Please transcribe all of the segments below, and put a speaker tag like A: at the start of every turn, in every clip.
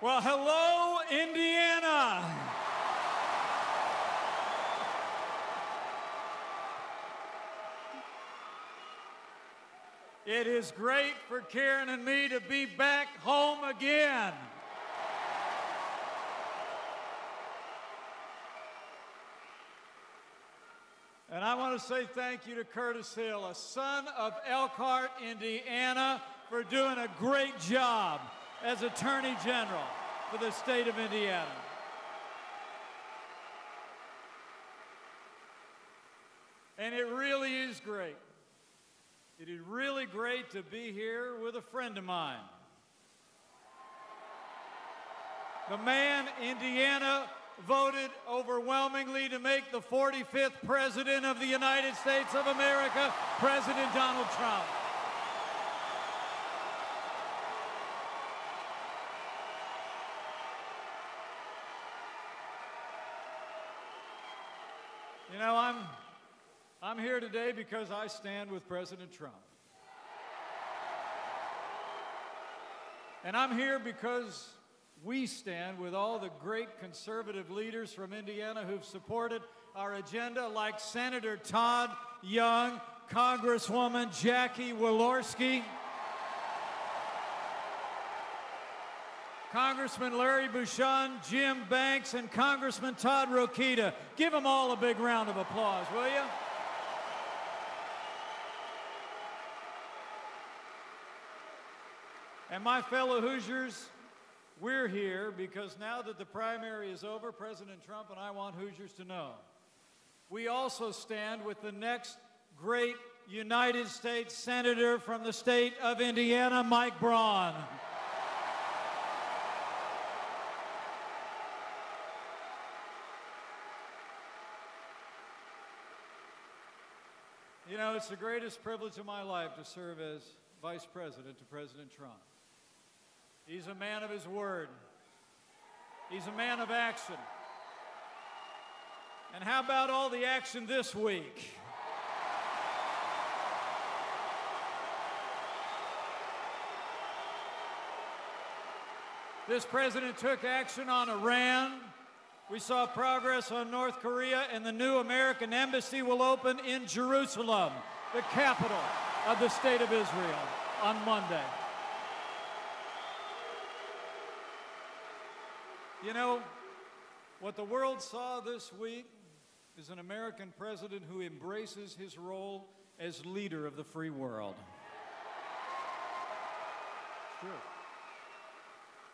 A: Well, hello, Indiana. It is great for Karen and me to be back home again. And I want to say thank you to Curtis Hill, a son of Elkhart, Indiana, for doing a great job as Attorney General for the state of Indiana. And it really is great. It is really great to be here with a friend of mine. The man Indiana voted overwhelmingly to make the 45th President of the United States of America, President Donald Trump. You know, I'm here today because I stand with President Trump. And I'm here because we stand with all the great conservative leaders from Indiana who've supported our agenda, like Senator Todd Young, Congresswoman Jackie Walorski, Congressman Larry Bouchon, Jim Banks, and Congressman Todd Rokita. Give them all a big round of applause, will you? And my fellow Hoosiers, we're here because now that the primary is over, President Trump and I want Hoosiers to know, we also stand with the next great United States Senator from the state of Indiana, Mike Braun. You know, it's the greatest privilege of my life to serve as Vice President to President Trump. He's a man of his word. He's a man of action. And how about all the action this week? This president took action on Iran. We saw progress on North Korea, and the new American embassy will open in Jerusalem, the capital of the state of Israel, on Monday. You know, what the world saw this week is an American president who embraces his role as leader of the free world. It's true.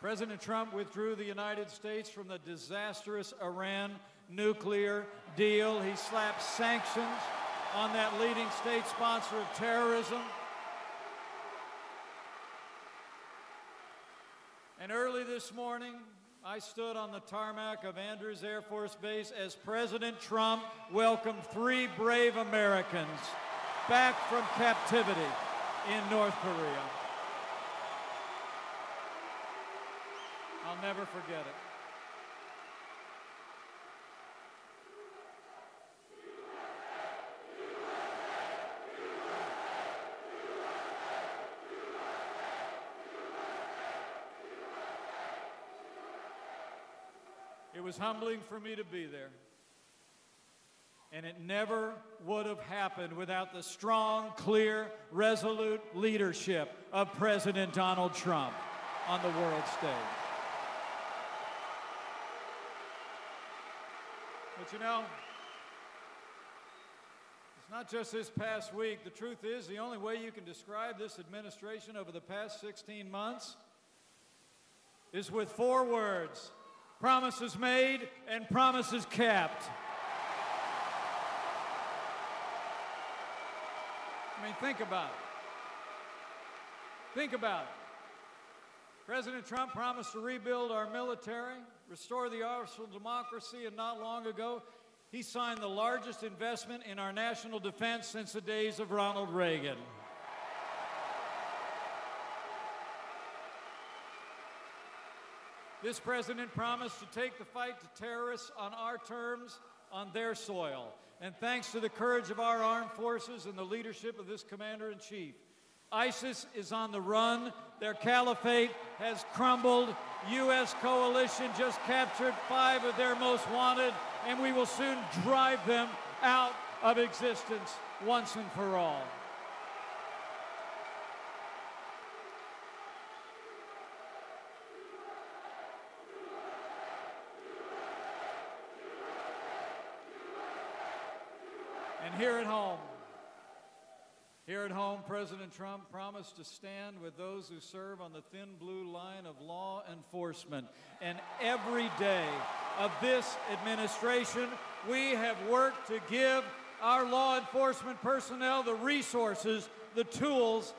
A: President Trump withdrew the United States from the disastrous Iran nuclear deal. He slapped sanctions on that leading state sponsor of terrorism. And early this morning, I stood on the tarmac of Andrews Air Force Base as President Trump welcomed 3 brave Americans back from captivity in North Korea. I'll never forget it. It was humbling for me to be there. And it never would have happened without the strong, clear, resolute leadership of President Donald Trump on the world stage. But you know, it's not just this past week. The truth is, the only way you can describe this administration over the past 16 months is with 4 words: promises made and promises kept. I mean, think about it. Think about it. President Trump promised to rebuild our military, restore the arsenal of democracy, and not long ago, he signed the largest investment in our national defense since the days of Ronald Reagan. This president promised to take the fight to terrorists on our terms, on their soil. And thanks to the courage of our armed forces and the leadership of this commander-in-chief, ISIS is on the run. Their caliphate has crumbled. U.S. coalition just captured 5 of their most wanted, and we will soon drive them out of existence once and for all. And here at home, President Trump promised to stand with those who serve on the thin blue line of law enforcement. And every day of this administration, we have worked to give our law enforcement personnel the resources, the tools,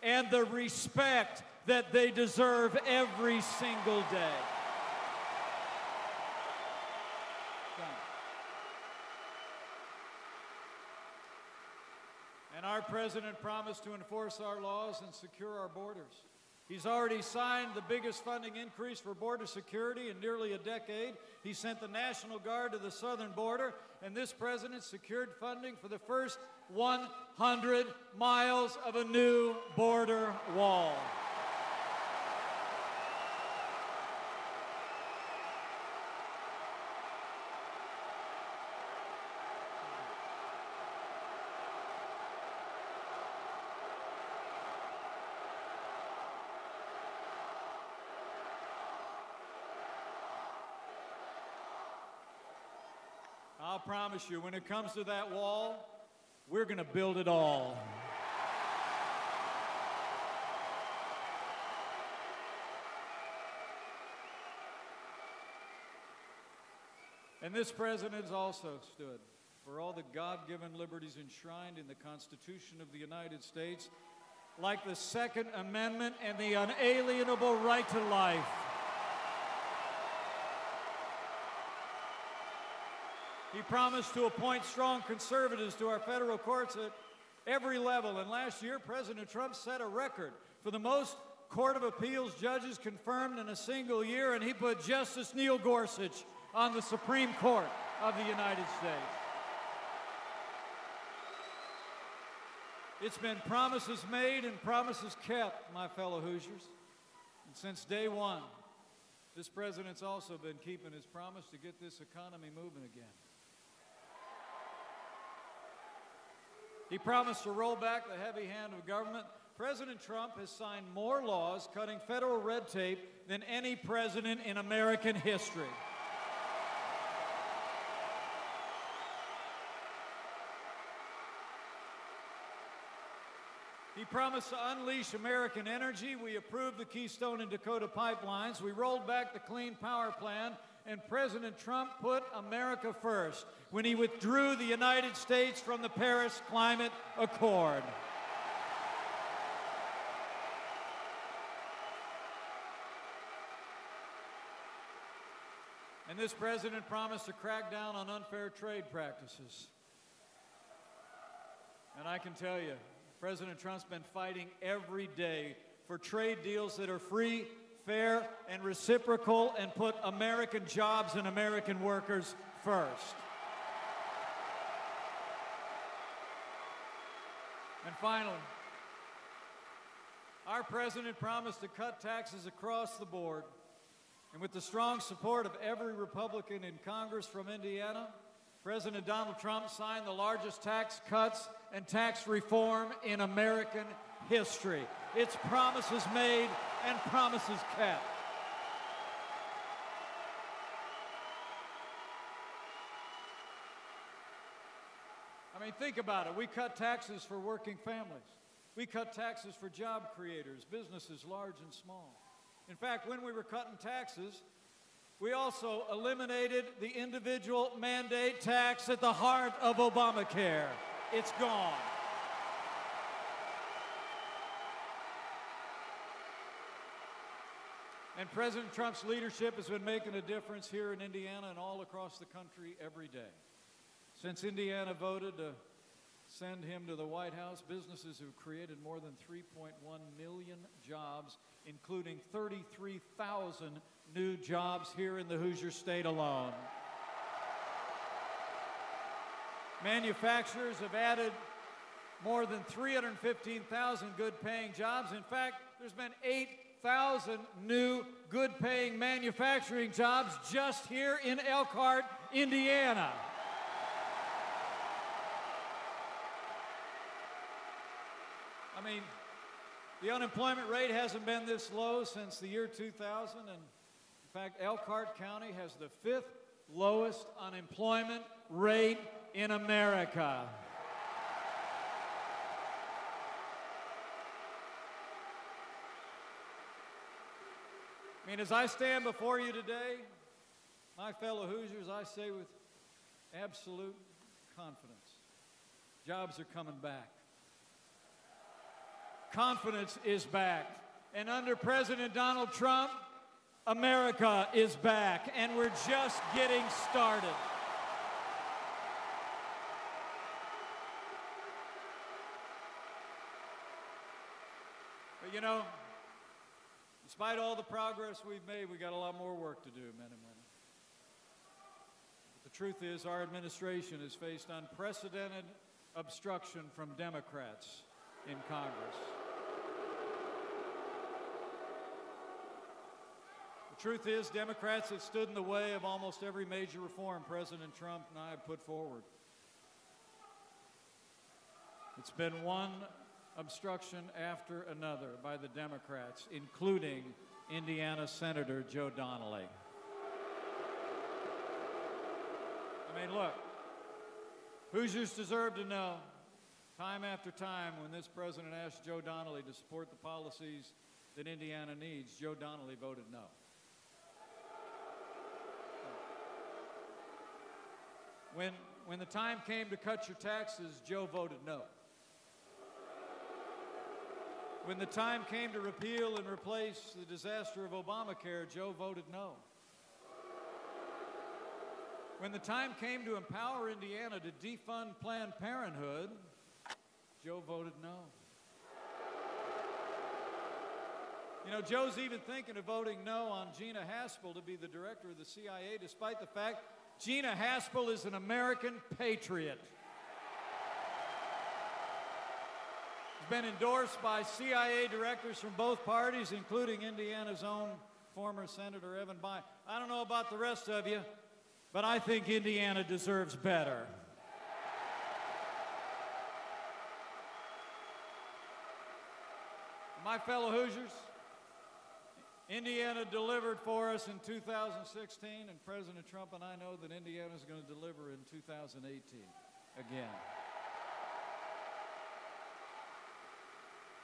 A: and the respect that they deserve every single day. And our president promised to enforce our laws and secure our borders. He's already signed the biggest funding increase for border security in nearly a decade. He sent the National Guard to the southern border, and this president secured funding for the first 100 miles of a new border wall. I'll promise you, when it comes to that wall, we're going to build it all. And this president has also stood for all the God-given liberties enshrined in the Constitution of the United States, like the Second Amendment and the unalienable right to life. He promised to appoint strong conservatives to our federal courts at every level. And last year, President Trump set a record for the most Court of Appeals judges confirmed in a single year, and he put Justice Neil Gorsuch on the Supreme Court of the United States. It's been promises made and promises kept, my fellow Hoosiers. And since day one, this president's also been keeping his promise to get this economy moving again. He promised to roll back the heavy hand of government. President Trump has signed more laws cutting federal red tape than any president in American history. He promised to unleash American energy. We approved the Keystone and Dakota pipelines. We rolled back the Clean Power Plan. And President Trump put America first when he withdrew the United States from the Paris Climate Accord. And this president promised to crack down on unfair trade practices. And I can tell you, President Trump's been fighting every day for trade deals that are free, fair, and reciprocal, and put American jobs and American workers first. And finally, our president promised to cut taxes across the board. And with the strong support of every Republican in Congress from Indiana, President Donald Trump signed the largest tax cuts and tax reform in American history. It's promises made and promises kept. I mean, think about it. We cut taxes for working families. We cut taxes for job creators, businesses large and small. In fact, when we were cutting taxes, we also eliminated the individual mandate tax at the heart of Obamacare. It's gone. And President Trump's leadership has been making a difference here in Indiana and all across the country every day. Since Indiana voted to send him to the White House, businesses have created more than 3.1 million jobs, including 33,000 new jobs here in the Hoosier State alone. Manufacturers have added more than 315,000 good-paying jobs. In fact, there's been 8,000 new good-paying manufacturing jobs just here in Elkhart, Indiana. I mean, the unemployment rate hasn't been this low since the year 2000, and in fact, Elkhart County has the 5th lowest unemployment rate in America. I mean, as I stand before you today, my fellow Hoosiers, I say with absolute confidence, jobs are coming back. Confidence is back. And under President Donald Trump, America is back, and we're just getting started. But you know, despite all the progress we've made, we got a lot more work to do, men and women. But the truth is, our administration has faced unprecedented obstruction from Democrats in Congress. The truth is, Democrats have stood in the way of almost every major reform President Trump and I have put forward. It's been one obstruction after another by the Democrats, including Indiana Senator Joe Donnelly. I mean, look, Hoosiers deserve to know, time after time, when this president asked Joe Donnelly to support the policies that Indiana needs, Joe Donnelly voted no. When the time came to cut your taxes, Joe voted no. When the time came to repeal and replace the disaster of Obamacare, Joe voted no. When the time came to empower Indiana to defund Planned Parenthood, Joe voted no. You know, Joe's even thinking of voting no on Gina Haspel to be the director of the CIA, despite the fact Gina Haspel is an American patriot. She's been endorsed by CIA directors from both parties, including Indiana's own former Senator Evan Bayh. I don't know about the rest of you, but I think Indiana deserves better. My fellow Hoosiers, Indiana delivered for us in 2016, and President Trump and I know that Indiana is going to deliver in 2018 again.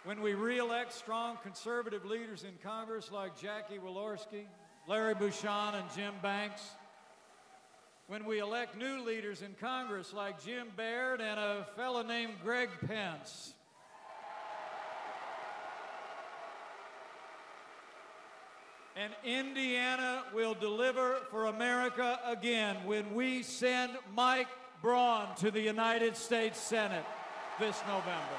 A: When we re-elect strong conservative leaders in Congress like Jackie Walorski, Larry Bouchon, and Jim Banks, when we elect new leaders in Congress like Jim Baird and a fellow named Greg Pence, and Indiana will deliver for America again when we send Mike Braun to the United States Senate this November.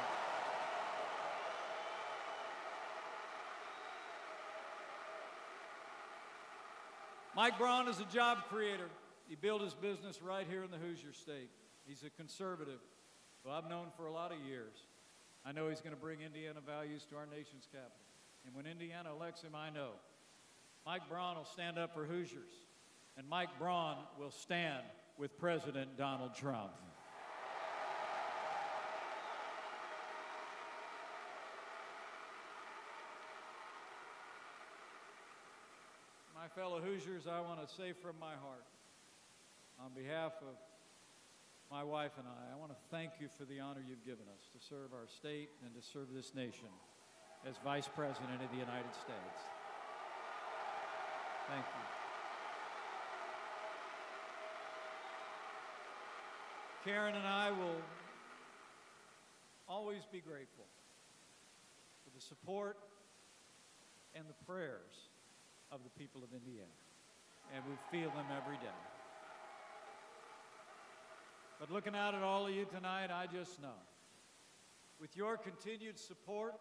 A: Mike Braun is a job creator. He built his business right here in the Hoosier State. He's a conservative who I've known for a lot of years. I know he's going to bring Indiana values to our nation's capital. And when Indiana elects him, I know Mike Braun will stand up for Hoosiers, and Mike Braun will stand with President Donald Trump. My fellow Hoosiers, I want to say from my heart, on behalf of my wife and I want to thank you for the honor you've given us to serve our state and to serve this nation as Vice President of the United States. Thank you. Karen and I will always be grateful for the support and the prayers of the people of Indiana, and we feel them every day. But looking out at all of you tonight, I just know, with your continued support,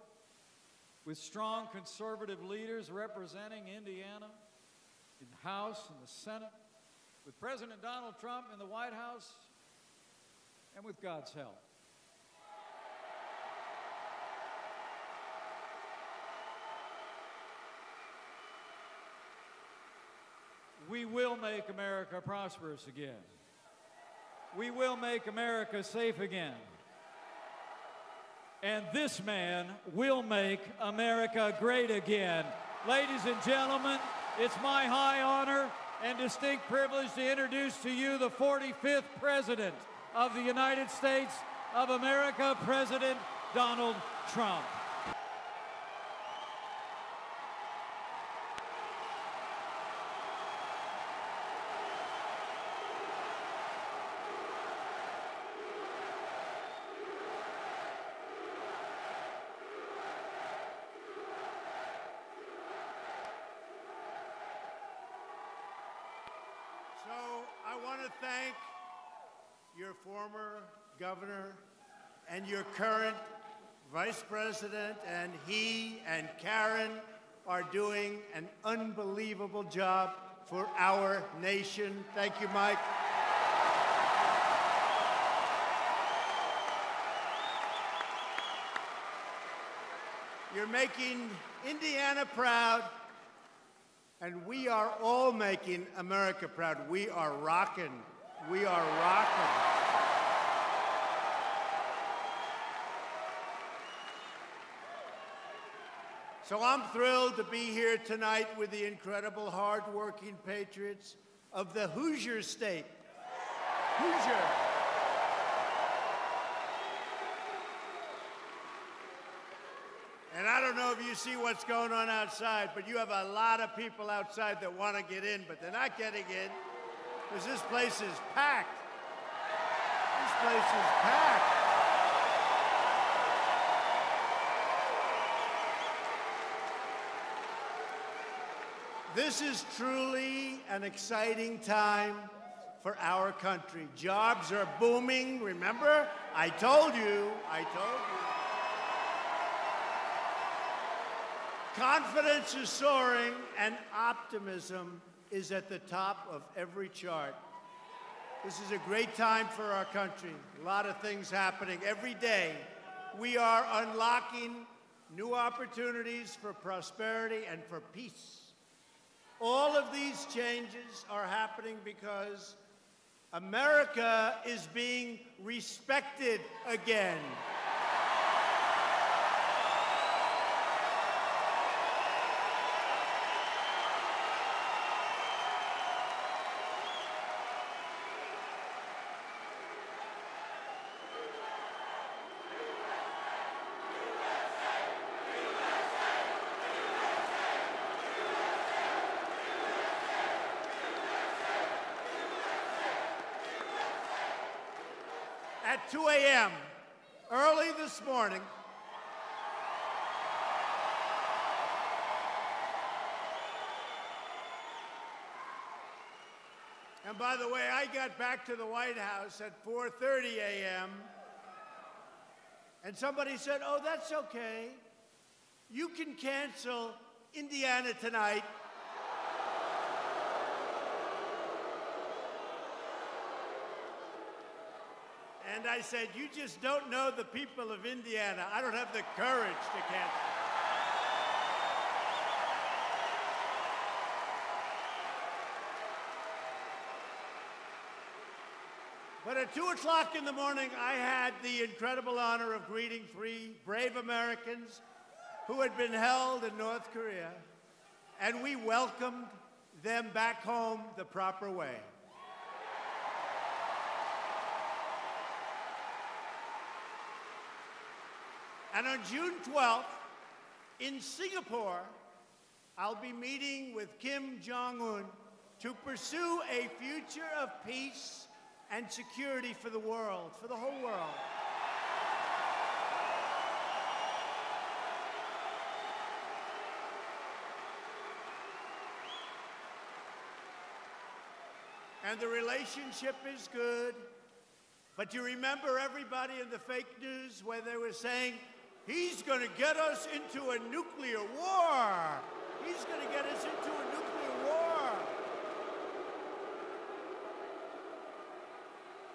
A: with strong conservative leaders representing Indiana in the House and the Senate, with President Donald Trump in the White House, and with God's help, We will make America prosperous again. We will make America safe again. And this man will make America great again. Ladies and gentlemen, it's my high honor and distinct privilege to introduce to you the 45th President of the United States of America, President Donald Trump.
B: So I want to thank your former governor and your current vice president, and he and Karen are doing an unbelievable job for our nation. Thank you, Mike. You're making Indiana proud, and we are all making America proud. We are rockin'. We are rockin'. So I'm thrilled to be here tonight with the incredible, hard-working patriots of the Hoosier State. Hoosier. And I don't know if you see what's going on outside, but you have a lot of people outside that want to get in, but they're not getting in because this place is packed. This place is packed. This is truly an exciting time for our country. Jobs are booming. Remember? I told you. Confidence is soaring, and optimism is at the top of every chart. This is a great time for our country. A lot of things happening every day. We are unlocking new opportunities for prosperity and for peace. All of these changes are happening because America is being respected again. At 2 a.m., early this morning, and by the way, I got back to the White House at 4:30 a.m., and somebody said, "Oh, that's okay. You can cancel Indiana Tonight." And I said, "You just don't know the people of Indiana. I don't have the courage to cancel." But at 2 o'clock in the morning, I had the incredible honor of greeting 3 brave Americans who had been held in North Korea, and we welcomed them back home the proper way. And on June 12th, in Singapore, I'll be meeting with Kim Jong-un to pursue a future of peace and security for the world, for the whole world. And the relationship is good. But you remember everybody in the fake news where they were saying, he's going to get us into a nuclear war. He's going to get us into a nuclear war.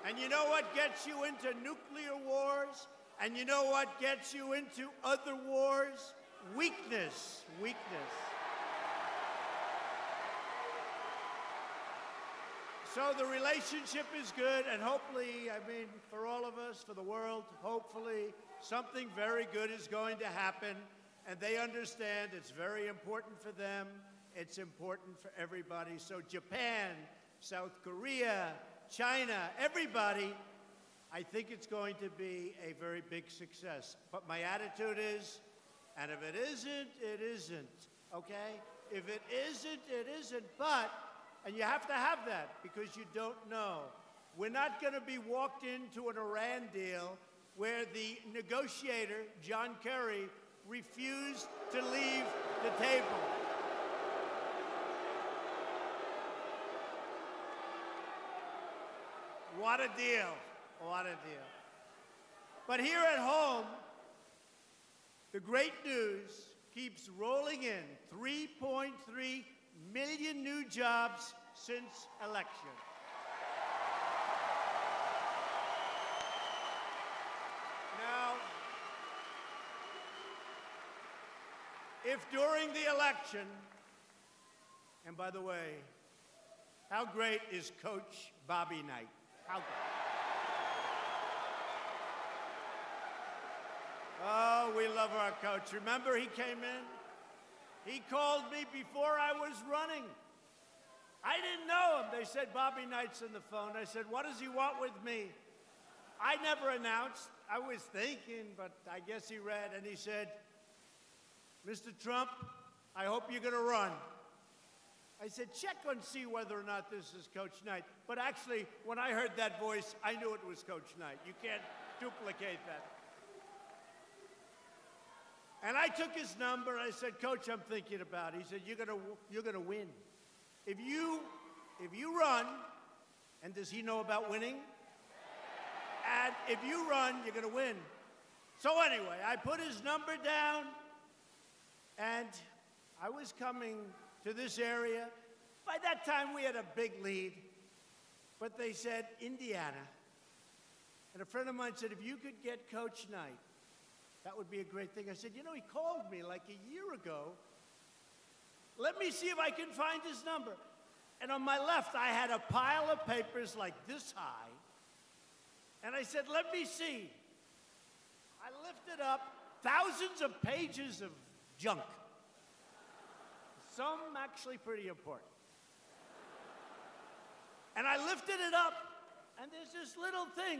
B: And you know what gets you into nuclear wars? And you know what gets you into other wars? Weakness. Weakness. So the relationship is good, and hopefully, I mean, for all of us, for the world, hopefully something very good is going to happen, and they understand it's very important for them. It's important for everybody. So Japan, South Korea, China, everybody, I think it's going to be a very big success. But my attitude is, and if it isn't, it isn't, okay? If it isn't, it isn't. But, and you have to have that because you don't know. We're not going to be walked into an Iran deal where the negotiator, John Kerry, refused to leave the table. What a deal. What a deal. But here at home, the great news keeps rolling in. 3.3 million new jobs since election. Now, if during the election, and by the way, how great is Coach Bobby Knight? How great? Oh, we love our coach. Remember, he came in? He called me before I was running. I didn't know him. They said, Bobby Knight's on the phone. I said, what does he want with me? I never announced. I was thinking, but I guess he read, and he said, Mr. Trump, I hope you're going to run. I said, check and see whether or not this is Coach Knight. But actually, when I heard that voice, I knew it was Coach Knight. You can't duplicate that. And I took his number, and I said, Coach, I'm thinking about it. He said, you're gonna win. If you run, and does he know about winning? And if you run, you're gonna win. So anyway, I put his number down, and I was coming to this area. By that time, we had a big lead. But they said, Indiana. And a friend of mine said, if you could get Coach Knight, that would be a great thing. I said, you know, he called me like a year ago. Let me see if I can find his number. And on my left, I had a pile of papers like this high. And I said, let me see. I lifted up thousands of pages of junk. Some actually pretty important. And I lifted it up, and there's this little thing,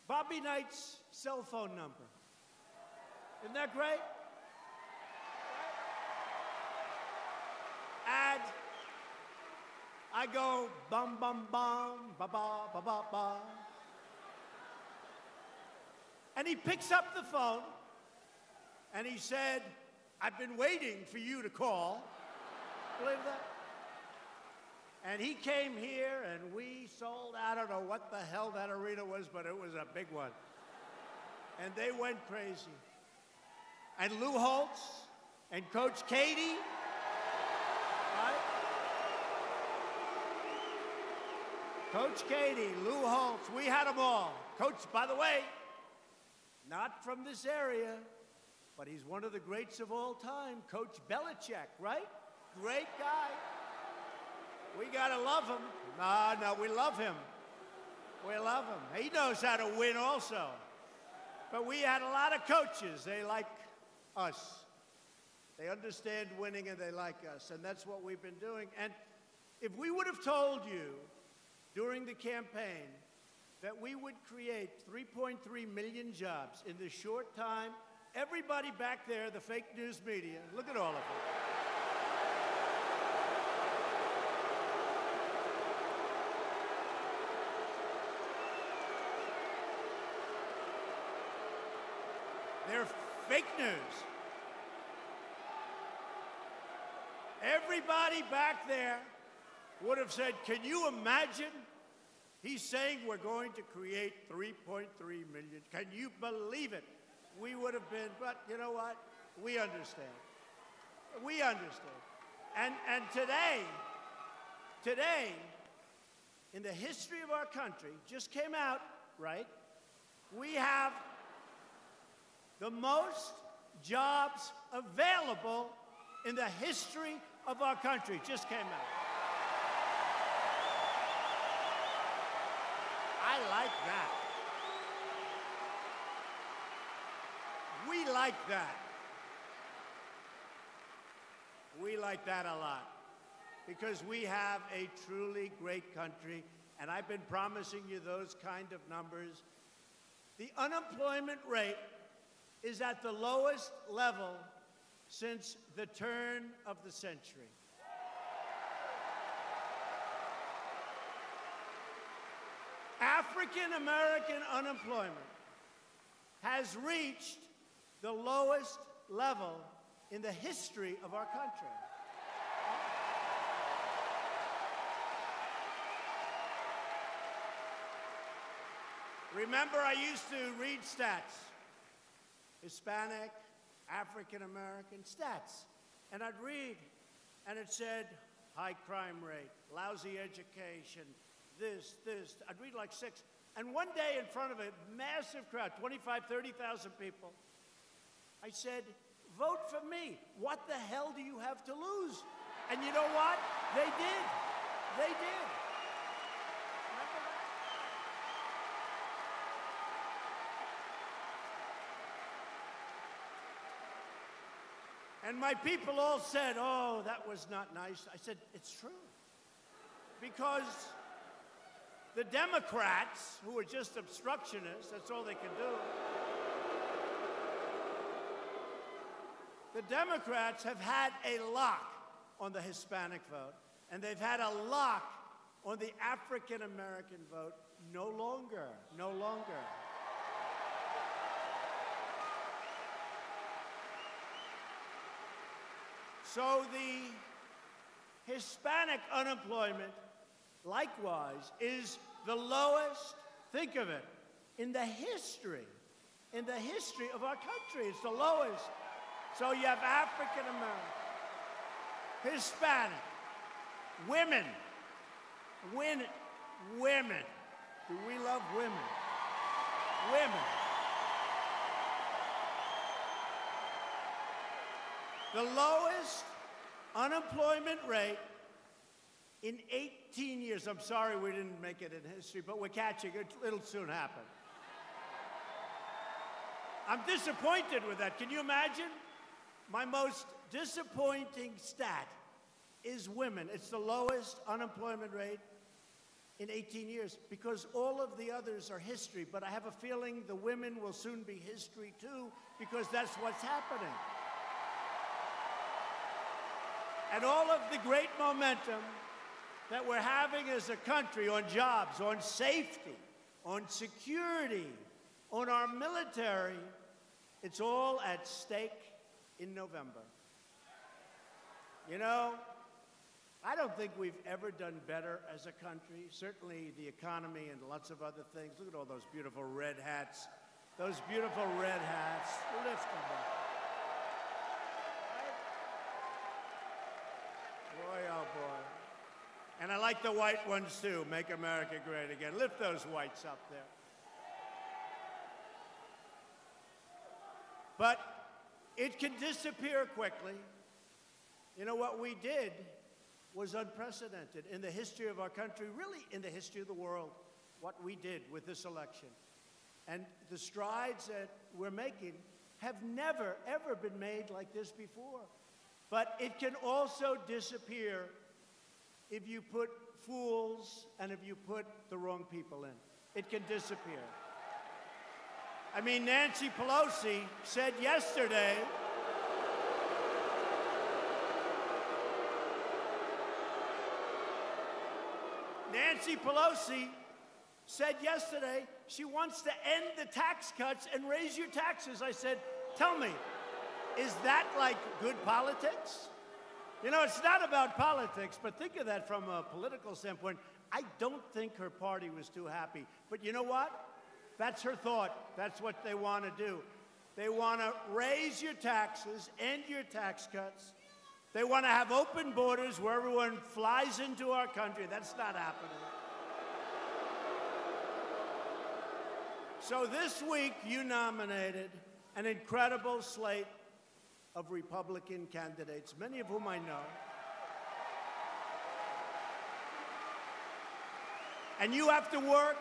B: Bobby Knight's cell phone number. Isn't that great? And I go, bum, bum, bum, ba, ba, ba, ba, ba. And he picks up the phone, and he said, I've been waiting for you to call. Believe that? And he came here, and we sold, I don't know what the hell that arena was, but it was a big one. And they went crazy. And Lou Holtz and Coach Katie, right? Coach Katie, Lou Holtz, we had them all. Coach, by the way, not from this area, but he's one of the greats of all time, Coach Belichick, right? Great guy. We gotta love him. No, we love him. We love him. He knows how to win also. But we had a lot of coaches. They like us. They understand winning and they like us. And that's what we've been doing. And if we would have told you during the campaign that we would create 3.3 million jobs in this short time, everybody back there, the fake news media, look at all of them. They're fake news. Everybody back there would have said, can you imagine? He's saying we're going to create 3.3 million. Can you believe it? We would have been, but you know what? We understand. We understand. And today, in the history of our country, just came out, right? We have the most jobs available in the history of our country. Just came out. like that. We like that. We like that a lot because we have a truly great country, and I've been promising you those kind of numbers. The unemployment rate is at the lowest level since the turn of the century. African American unemployment has reached the lowest level in the history of our country. Remember, I used to read stats, Hispanic, African American stats, and I'd read, and it said high crime rate, lousy education, this. I'd read like 6. And one day in front of a massive crowd, 25, 30,000 people, I said, vote for me. What the hell do you have to lose? And you know what? They did. They did. Remember that? And my people all said, oh, that was not nice. I said, it's true. Because the Democrats, who are just obstructionists, that's all they can do. The Democrats have had a lock on the Hispanic vote, and they've had a lock on the African American vote. No longer, no longer. So the Hispanic unemployment, likewise, is the lowest, think of it, in the history of our country. It's the lowest. So you have African American, Hispanic, women. Do we love women? Women. The lowest unemployment rate in 18 years. I'm sorry we didn't make it in history, but we're catching it. It'll soon happen. I'm disappointed with that. Can you imagine? My most disappointing stat is women. It's the lowest unemployment rate in 18 years because all of the others are history, but I have a feeling the women will soon be history too because that's what's happening. And all of the great momentum that we're having as a country on jobs, on safety, on security, on our military, it's all at stake in November. You know, I don't think we've ever done better as a country. Certainly the economy and lots of other things. Look at all those beautiful red hats. Those beautiful red hats. Lift them up. Boy, oh boy. And I like the white ones too. Make America great again. Lift those whites up there. But it can disappear quickly. You know, what we did was unprecedented in the history of our country, really in the history of the world, what we did with this election. And the strides that we're making have never, ever been made like this before. But it can also disappear if you put fools and if you put the wrong people in. It can disappear. I mean, Nancy Pelosi said yesterday, Nancy Pelosi said yesterday she wants to end the tax cuts and raise your taxes. I said, tell me, is that like good politics? You know, it's not about politics, but think of that from a political standpoint. I don't think her party was too happy. But you know what? That's her thought. That's what they want to do. They want to raise your taxes, end your tax cuts. They want to have open borders where everyone flies into our country. That's not happening. So this week, you nominated an incredible slate of Republican candidates, many of whom I know. And you have to work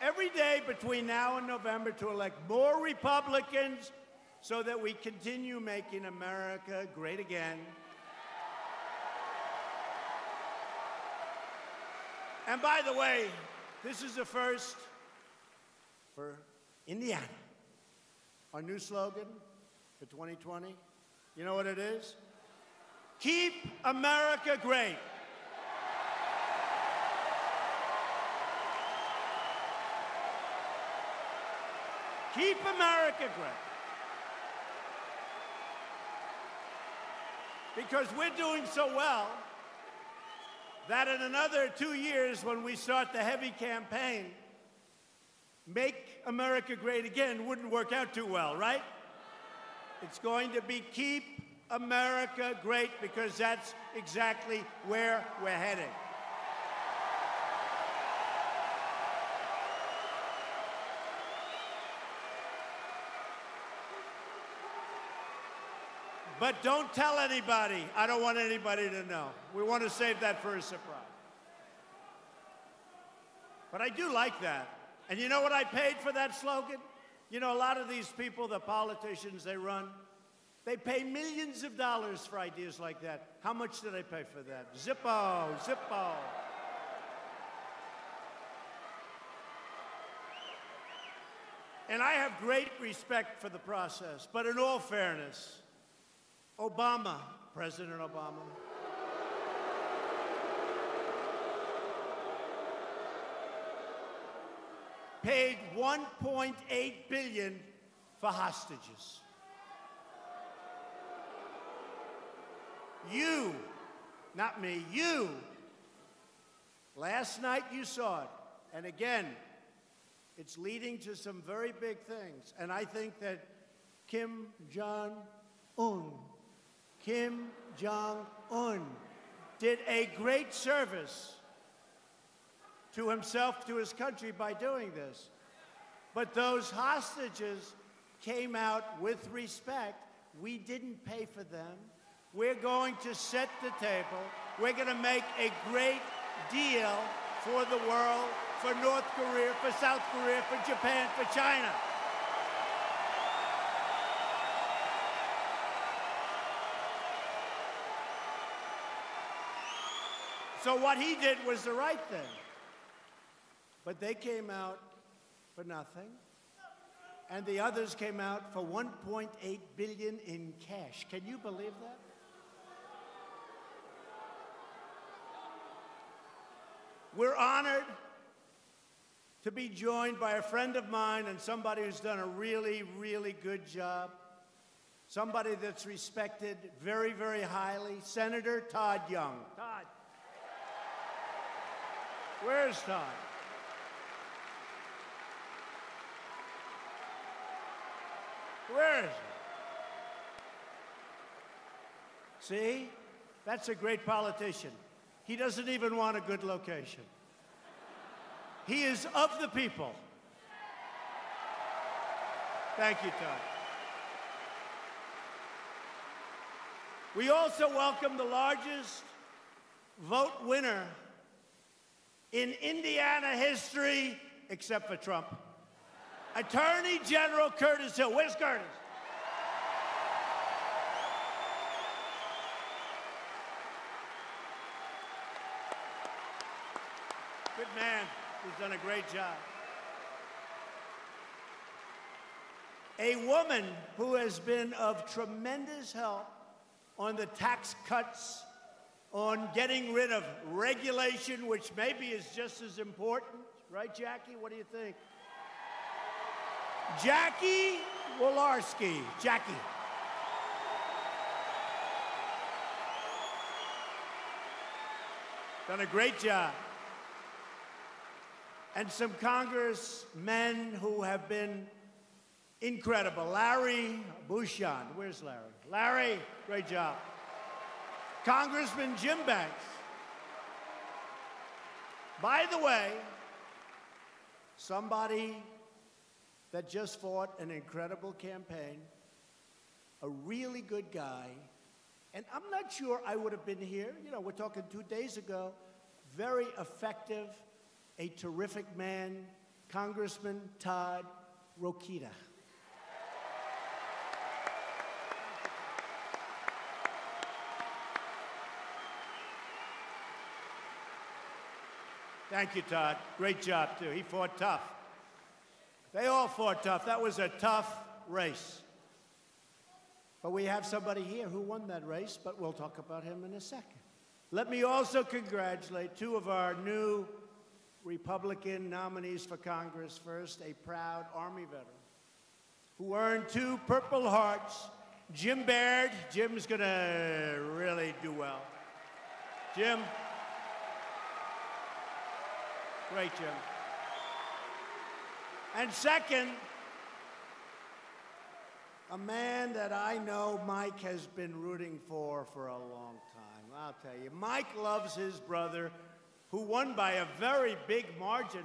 B: every day between now and November to elect more Republicans so that we continue making America great again. And by the way, this is a first for Indiana. Our new slogan for 2020, you know what it is? Keep America great. Keep America great. Because we're doing so well that in another 2 years, when we start the heavy campaign, Make America Great Again wouldn't work out too well, right? It's going to be Keep America Great, because that's exactly where we're heading. But don't tell anybody. I don't want anybody to know. We want to save that for a surprise. But I do like that. And you know what I paid for that slogan? You know, a lot of these people, the politicians they run, they pay millions of dollars for ideas like that. How much did I pay for that? Zippo, Zippo. And I have great respect for the process. But in all fairness, Obama, President Obama, paid $1.8 billion for hostages. You, not me, you, last night you saw it. And again, it's leading to some very big things. And I think that Kim Jong-un did a great service to himself, to his country, by doing this. But those hostages came out with respect. We didn't pay for them. We're going to set the table. We're going to make a great deal for the world, for North Korea, for South Korea, for Japan, for China. So what he did was the right thing. But they came out for nothing, and the others came out for $1.8 billion in cash. Can you believe that? We're honored to be joined by a friend of mine and somebody who's done a really, really good job, somebody that's respected very, very highly, Senator Todd Young. Todd. Where's Todd? Where is he? See? That's a great politician. He doesn't even want a good location. He is of the people. Thank you, Todd. We also welcome the largest vote winner in Indiana history, except for Trump. Attorney General Curtis Hill. Where's Curtis? Good man. He's done a great job. A woman who has been of tremendous help on the tax cuts, on getting rid of regulation, which maybe is just as important. Right, Jackie? What do you think? Jackie Walorski. Jackie. Done a great job. And some congressmen who have been incredible. Larry Bouchon. Where's Larry? Larry, great job. Congressman Jim Banks. By the way, somebody that just fought an incredible campaign, a really good guy, and I'm not sure I would have been here. You know, we're talking 2 days ago. Very effective, a terrific man, Congressman Todd Rokita. Thank you, Todd. Great job, too. He fought tough. They all fought tough. That was a tough race. But we have somebody here who won that race, but we'll talk about him in a second. Let me also congratulate two of our new Republican nominees for Congress. First, a proud Army veteran who earned 2 Purple Hearts, Jim Baird. Jim's going to really do well. Jim. Great, Jim. And second, a man that I know Mike has been rooting for a long time. I'll tell you, Mike loves his brother, who won by a very big margin.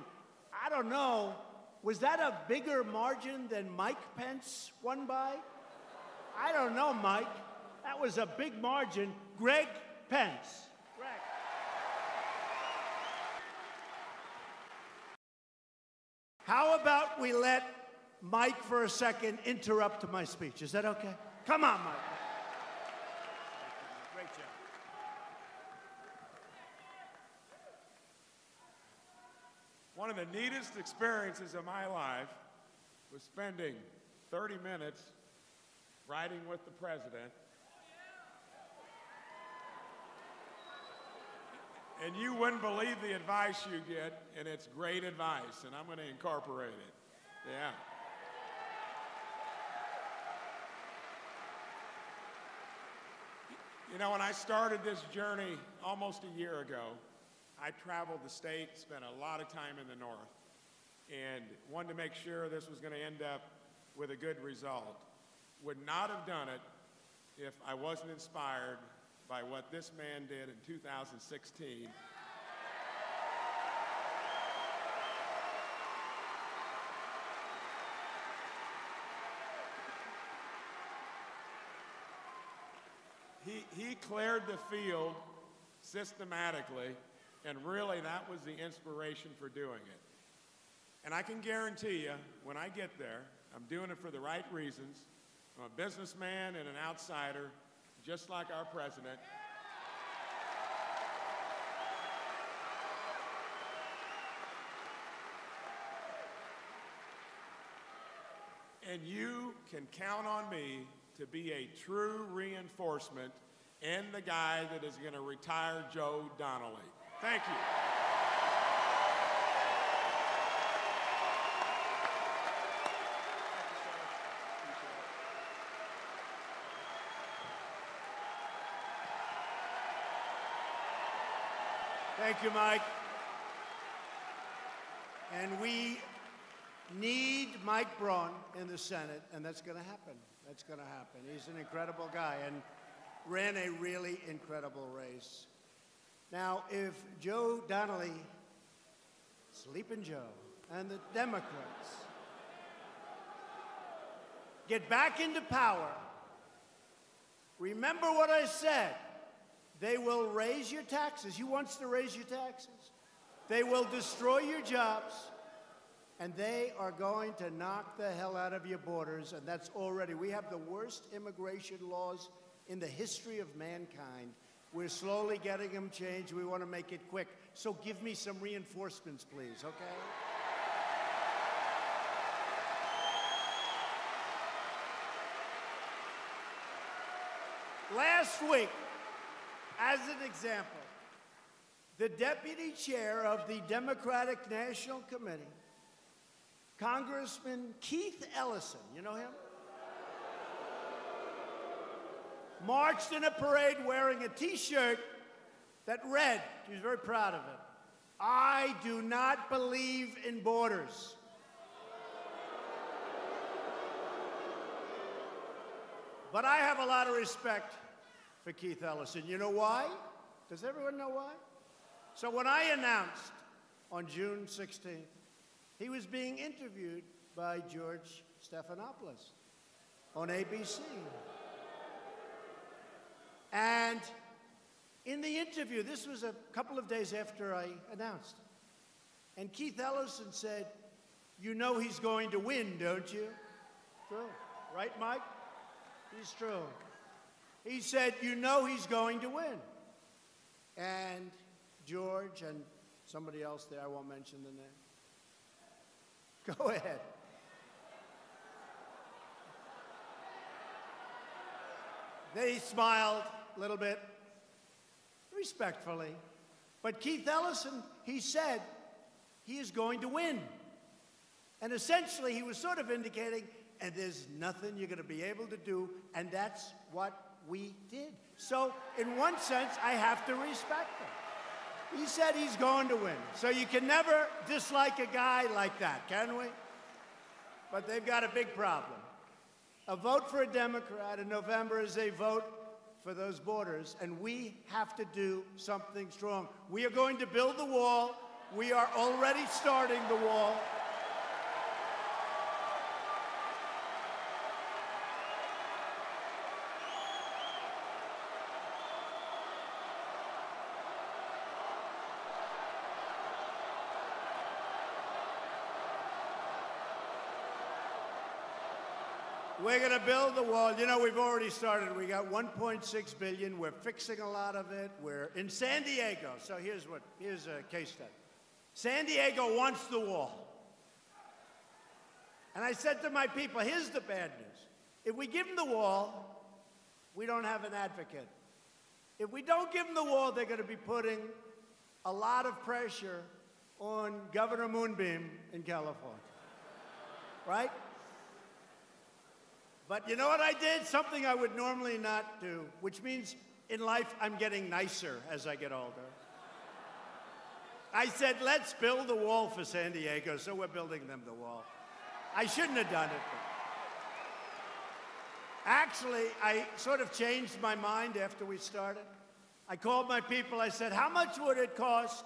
B: I don't know, was that a bigger margin than Mike Pence won by? I don't know, Mike. That was a big margin. Greg Pence. Greg. How about we let Mike for a second interrupt my speech? Is that okay? Come on, Mike. Great job.
C: One of the neatest experiences of my life was spending 30 minutes riding with the president. And you wouldn't believe the advice you get, and it's great advice, and I'm going to incorporate it. Yeah. You know, when I started this journey almost a year ago, I traveled the state, spent a lot of time in the north, and wanted to make sure this was going to end up with a good result. Would not have done it if I wasn't inspired by what this man did in 2016. He cleared the field systematically, and really that was the inspiration for doing it. And I can guarantee you, when I get there, I'm doing it for the right reasons. I'm a businessman and an outsider, just like our president. And you can count on me to be a true reinforcement and the guy that is going to retire Joe Donnelly. Thank you.
B: Thank you, Mike. And we need Mike Braun in the Senate, and that's going to happen. That's going to happen. He's an incredible guy and ran a really incredible race. Now, if Joe Donnelly, Sleeping Joe, and the Democrats get back into power, remember what I said. They will raise your taxes. He wants to raise your taxes. They will destroy your jobs. And they are going to knock the hell out of your borders. And that's already, we have the worst immigration laws in the history of mankind. We're slowly getting them changed. We want to make it quick. So give me some reinforcements, please, okay? Last week, as an example, the deputy chair of the Democratic National Committee, Congressman Keith Ellison, you know him? Marched in a parade wearing a T-shirt that read, he was very proud of it, "I do not believe in borders." But I have a lot of respect for Keith Ellison. You know why? Does everyone know why? So when I announced on June 16th, he was being interviewed by George Stephanopoulos on ABC. And in the interview, this was a couple of days after I announced, and Keith Ellison said, you know he's going to win, don't you? True. Right, Mike? He's true. He said, you know he's going to win. And George and somebody else there, I won't mention the name. Go ahead. They smiled a little bit, respectfully. But Keith Ellison, he said he is going to win. And essentially, he was sort of indicating, and there's nothing you're going to be able to do, and that's what we did. So, in one sense, I have to respect him. He said he's going to win. So you can never dislike a guy like that, can we? But they've got a big problem. A vote for a Democrat in November is a vote for those borders, and we have to do something strong. We are going to build the wall. We are already starting the wall. We're going to build the wall. You know, we've already started. We got $1.6 billion. We're fixing a lot of it. We're in San Diego. So here's a case study. San Diego wants the wall. And I said to my people, here's the bad news. If we give them the wall, we don't have an advocate. If we don't give them the wall, they're going to be putting a lot of pressure on Governor Moonbeam in California. Right? But you know what I did? Something I would normally not do, which means in life I'm getting nicer as I get older. I said, let's build the wall for San Diego, so we're building them the wall. I shouldn't have done it. Actually, I sort of changed my mind after we started. I called my people, I said, how much would it cost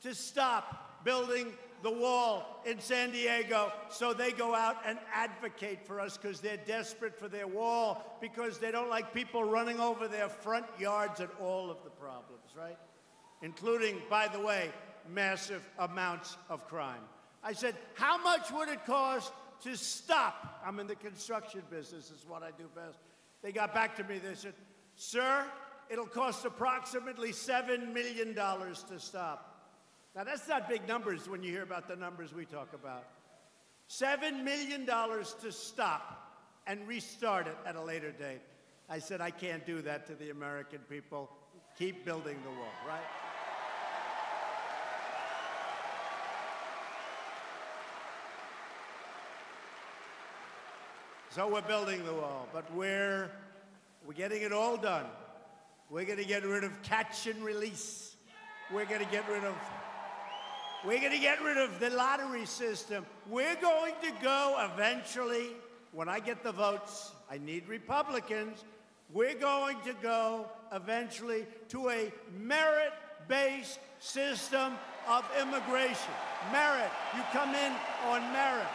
B: to stop building the wall in San Diego so they go out and advocate for us because they're desperate for their wall, because they don't like people running over their front yards and all of the problems, right? Including, by the way, massive amounts of crime. I said, how much would it cost to stop? I'm in the construction business, is what I do best. They got back to me, they said, sir, it'll cost approximately $7 million to stop. Now, that's not big numbers when you hear about the numbers we talk about. $7 million to stop and restart it at a later date. I said, I can't do that to the American people. Keep building the wall, right? So we're building the wall, but we're getting it all done. We're going to get rid of catch and release. We're going to get rid of the lottery system. We're going to go eventually, when I get the votes, I need Republicans, we're going to go eventually to a merit-based system of immigration. Merit. You come in on merit.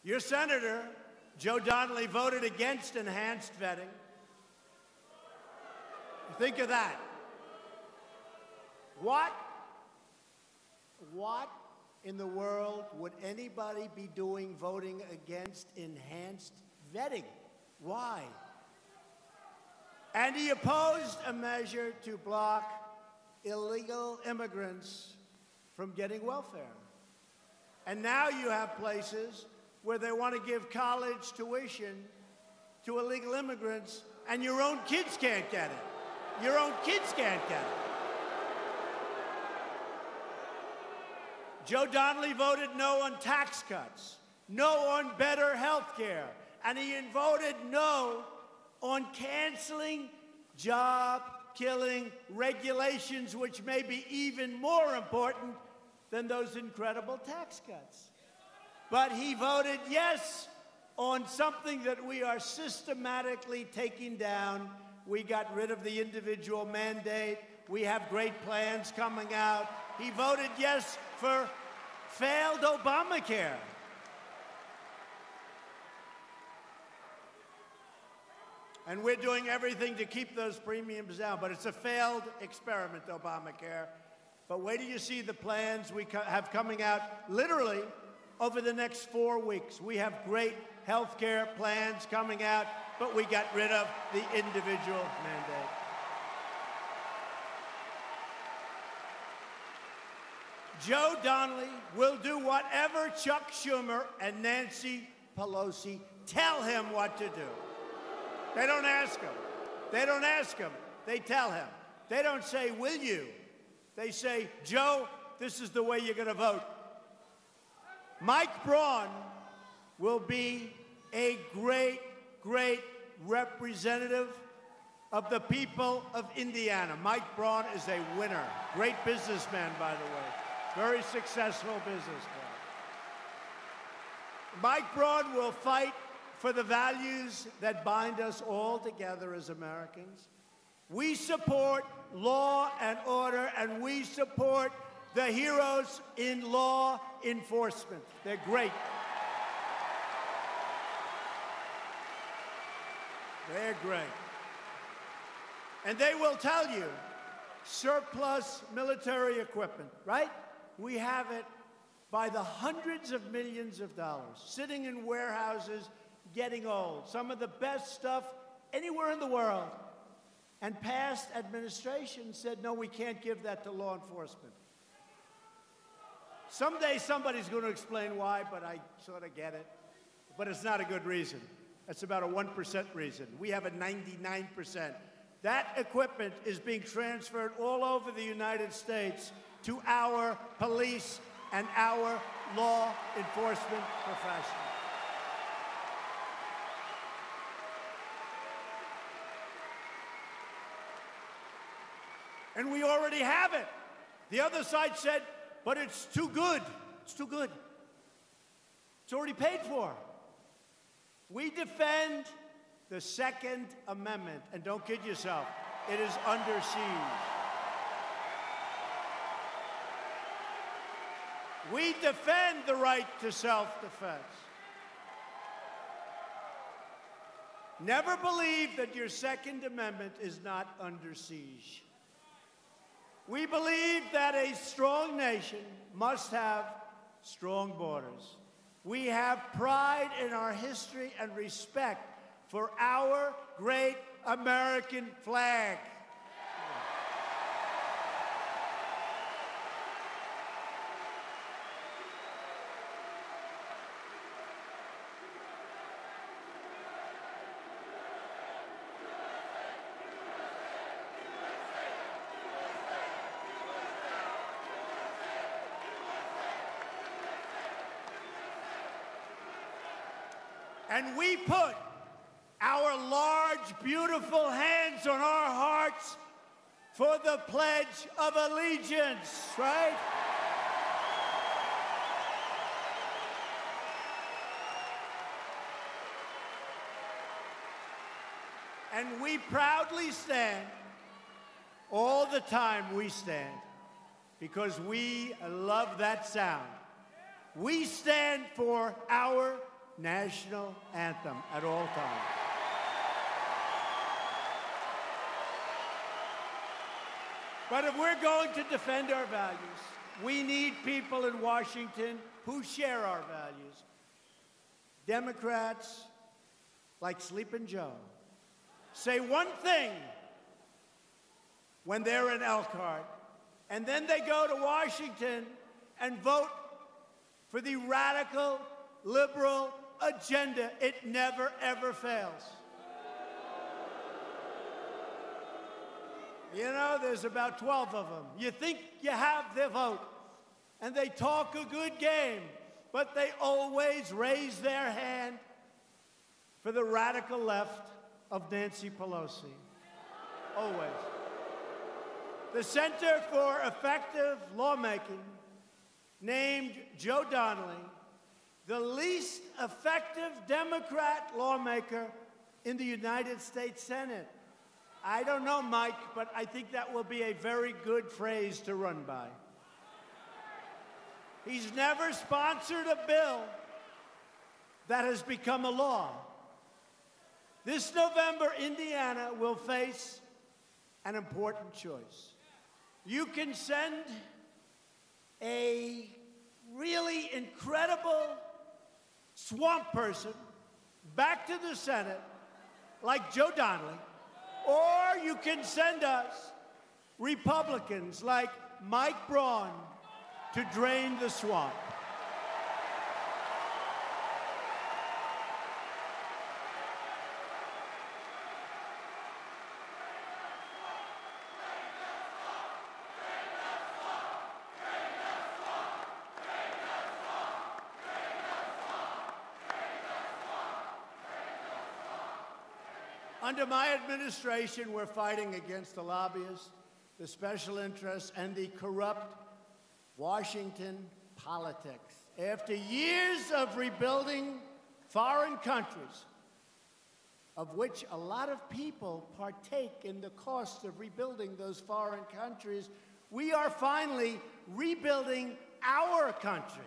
B: Your senator, Joe Donnelly, voted against enhanced vetting. Think of that. What in the world would anybody be doing voting against enhanced vetting? Why? And he opposed a measure to block illegal immigrants from getting welfare. And now you have places where they want to give college tuition to illegal immigrants, and your own kids can't get it. Your own kids can't get it. Joe Donnelly voted no on tax cuts, no on better health care, and he voted no on canceling job-killing regulations, which may be even more important than those incredible tax cuts. But he voted yes on something that we are systematically taking down. We got rid of the individual mandate. We have great plans coming out. He voted yes for failed Obamacare. And we're doing everything to keep those premiums down. But it's a failed experiment, Obamacare. But wait till you see the plans we have coming out literally over the next 4 weeks. We have great health care plans coming out, but we got rid of the individual mandate. Joe Donnelly will do whatever Chuck Schumer and Nancy Pelosi tell him what to do. They don't ask him. They don't ask him. They tell him. They don't say, will you? They say, Joe, this is the way you're going to vote. Mike Braun will be a great, great representative of the people of Indiana. Mike Braun is a winner. Great businessman, by the way. Very successful businessman. Mike Braun will fight for the values that bind us all together as Americans. We support law and order, and we support the heroes in law enforcement. They're great. They're great. And they will tell you, surplus military equipment, right? We have it by the hundreds of millions of dollars, sitting in warehouses, getting old. Some of the best stuff anywhere in the world. And past administrations said, no, we can't give that to law enforcement. Someday somebody's going to explain why, but I sort of get it. But it's not a good reason. That's about a 1% reason. We have a 99%. That equipment is being transferred all over the United States to our police and our law enforcement professionals. And we already have it. The other side said, but it's too good. It's too good. It's already paid for. We defend the Second Amendment. And don't kid yourself, it is under siege. We defend the right to self-defense. Never believe that your Second Amendment is not under siege. We believe that a strong nation must have strong borders. We have pride in our history and respect for our great American flag. And we put our large, beautiful hands on our hearts for the Pledge of Allegiance, right? And we proudly stand, all the time we stand, because we love that sound. We stand for our national anthem at all times. But if we're going to defend our values, we need people in Washington who share our values. Democrats, like Sleepin' Joe, say one thing when they're in Elkhart, and then they go to Washington and vote for the radical, liberal agenda. It never, ever fails. You know, there's about 12 of them. You think you have their vote, and they talk a good game, but they always raise their hand for the radical left of Nancy Pelosi. Always. The Center for Effective Lawmaking named Joe Donnelly the least effective Democrat lawmaker in the United States Senate. I don't know, Mike, but I think that will be a very good phrase to run by. He's never sponsored a bill that has become a law. This November, Indiana will face an important choice. You can send a really incredible swamp person back to the Senate, like Joe Donnelly, or you can send us Republicans like Mike Braun to drain the swamp. Under my administration, we're fighting against the lobbyists, the special interests, and the corrupt Washington politics. After years of rebuilding foreign countries, of which a lot of people partake in the cost of rebuilding those foreign countries, we are finally rebuilding our country.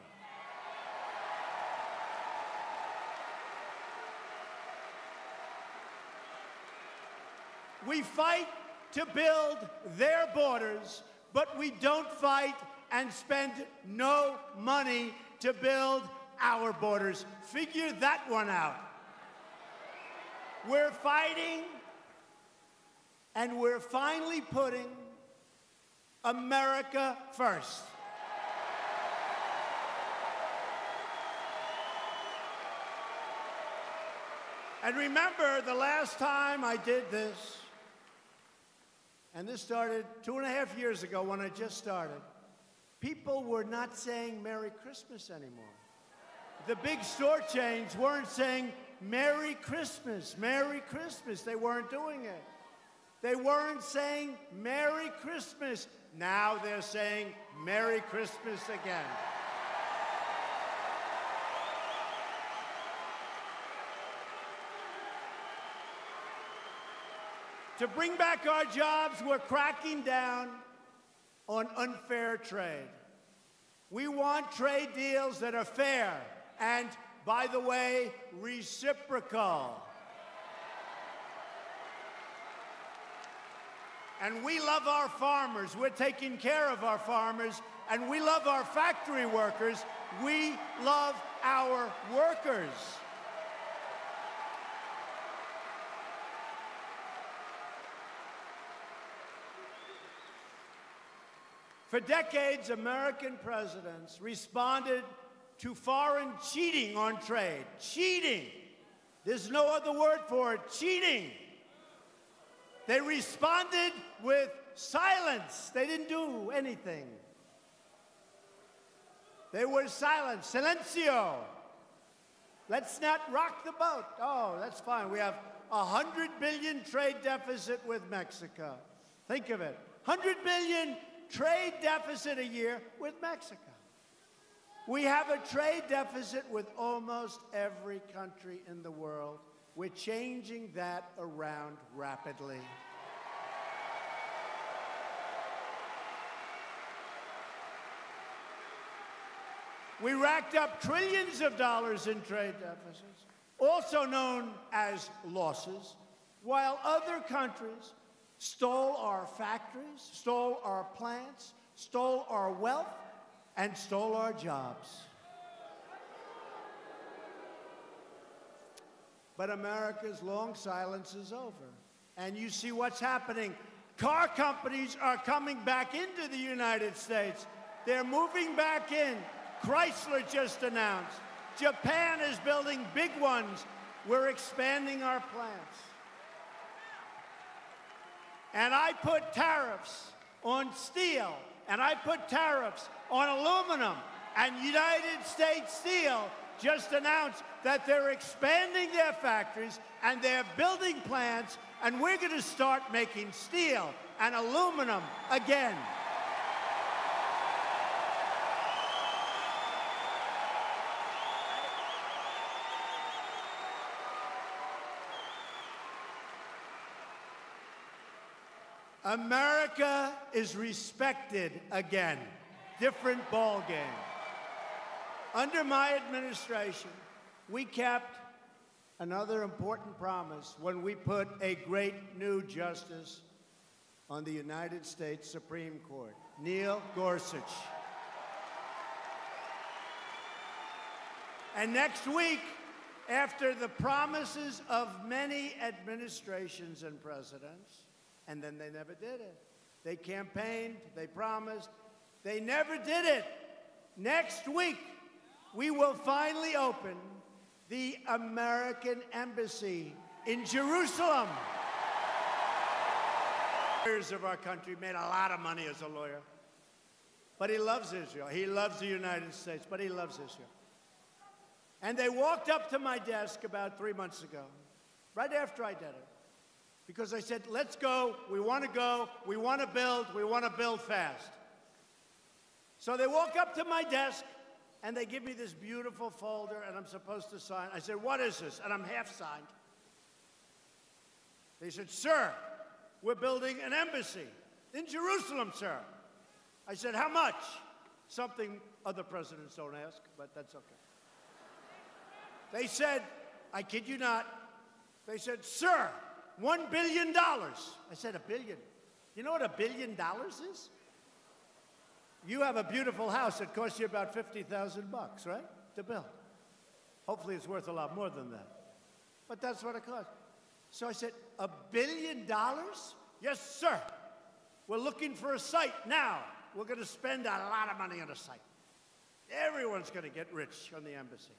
B: We fight to build their borders, but we don't fight and spend no money to build our borders. Figure that one out. We're fighting, and we're finally putting America first. And remember, the last time I did this, and this started 2.5 years ago when I just started, people were not saying Merry Christmas anymore. The big store chains weren't saying Merry Christmas, Merry Christmas. They weren't doing it. They weren't saying Merry Christmas. Now they're saying Merry Christmas again. To bring back our jobs, we're cracking down on unfair trade. We want trade deals that are fair and, by the way, reciprocal. And we love our farmers. We're taking care of our farmers. And we love our factory workers. We love our workers. For decades, American presidents responded to foreign cheating on trade. Cheating. There's no other word for it. Cheating. They responded with silence. They didn't do anything. They were silent. Silencio. Let's not rock the boat. Oh, that's fine. We have a $100 billion trade deficit with Mexico. Think of it. $100 billion trade deficit a year with Mexico. We have a trade deficit with almost every country in the world. We're changing that around rapidly. We racked up trillions of dollars in trade deficits, also known as losses, while other countries stole our factories, stole our plants, stole our wealth, and stole our jobs. But America's long silence is over. And you see what's happening. Car companies are coming back into the United States. They're moving back in. Chrysler just announced. Japan is building big ones. We're expanding our plants. And I put tariffs on steel, and I put tariffs on aluminum. And United States Steel just announced that they're expanding their factories and they're building plants, and we're going to start making steel and aluminum again. America is respected again. Different ball game. Under my administration, we kept another important promise when we put a great new justice on the United States Supreme Court, Neil Gorsuch. And next week, after the promises of many administrations and presidents, and then they never did it. They campaigned, they promised, they never did it. Next week, we will finally open the American Embassy in Jerusalem. Lawyers of our country made a lot of money as a lawyer, but he loves Israel. He loves the United States, but he loves Israel. And they walked up to my desk about 3 months ago, right after I did it, because I said, let's go, we want to build fast. So they walk up to my desk, and they give me this beautiful folder, and I'm supposed to sign. I said, what is this? And I'm half signed. They said, sir, we're building an embassy in Jerusalem, sir. I said, how much? Something other presidents don't ask, but that's okay. They said, I kid you not, they said, sir, $1 billion. I said, $1 billion? You know what $1 billion is? You have a beautiful house that costs you about $50,000, right, to build. Hopefully it's worth a lot more than that. But that's what it costs. So I said, $1 billion? Yes, sir. We're looking for a site now. We're going to spend a lot of money on a site. Everyone's going to get rich on the embassy.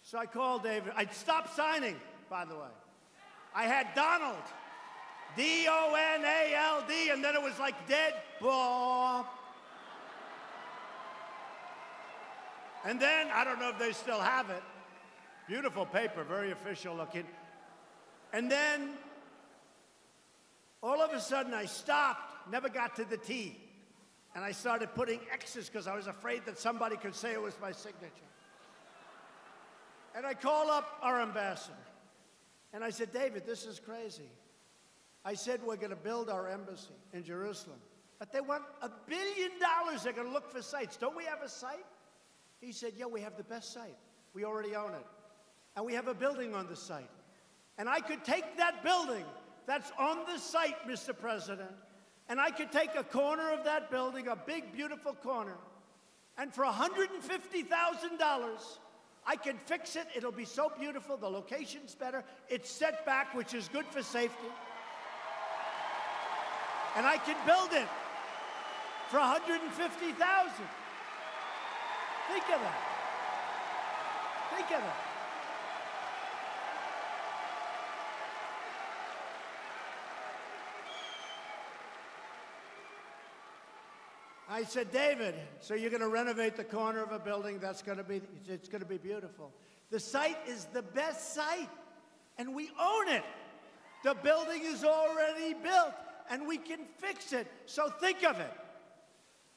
B: So I called David. I'd stopped signing, by the way. I had Donald, D-O-N-A-L-D, and then it was like dead. Blah. And then, I don't know if they still have it. Beautiful paper, very official looking. And then, all of a sudden, I stopped, never got to the T. And I started putting X's because I was afraid that somebody could say it was my signature. And I call up our ambassador. And I said, David, this is crazy. I said, we're going to build our embassy in Jerusalem. But they want $1 billion. They're going to look for sites. Don't we have a site? He said, yeah, we have the best site. We already own it. And we have a building on the site. And I could take that building that's on the site, Mr. President, and I could take a corner of that building, a big, beautiful corner, and for $150,000, I can fix it. It'll be so beautiful. The location's better. It's set back, which is good for safety. And I can build it for $150,000. Think of that. Think of that. I said, David, so you're going to renovate the corner of a building it's going to be beautiful. The site is the best site, and we own it. The building is already built, and we can fix it. So think of it.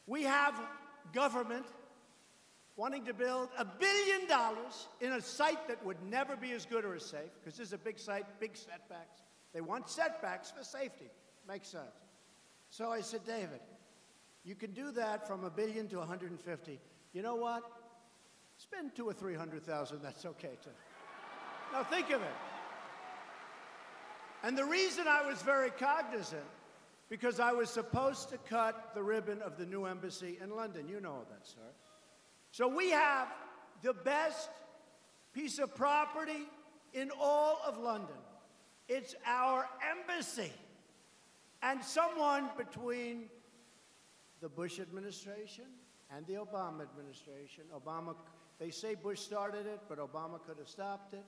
B: We have government wanting to build $1 billion in a site that would never be as good or as safe, because this is a big site, big setbacks. They want setbacks for safety. Makes sense. So I said, David, you can do that from $1 billion to $150. You know what? Spend $200,000 or $300,000. That's okay too. Now think of it. And the reason I was very cognizant, because I was supposed to cut the ribbon of the new embassy in London. You know all that, sir. So we have the best piece of property in all of London. It's our embassy. And someone between the Bush administration and the Obama administration, they say Bush started it, but Obama could have stopped it.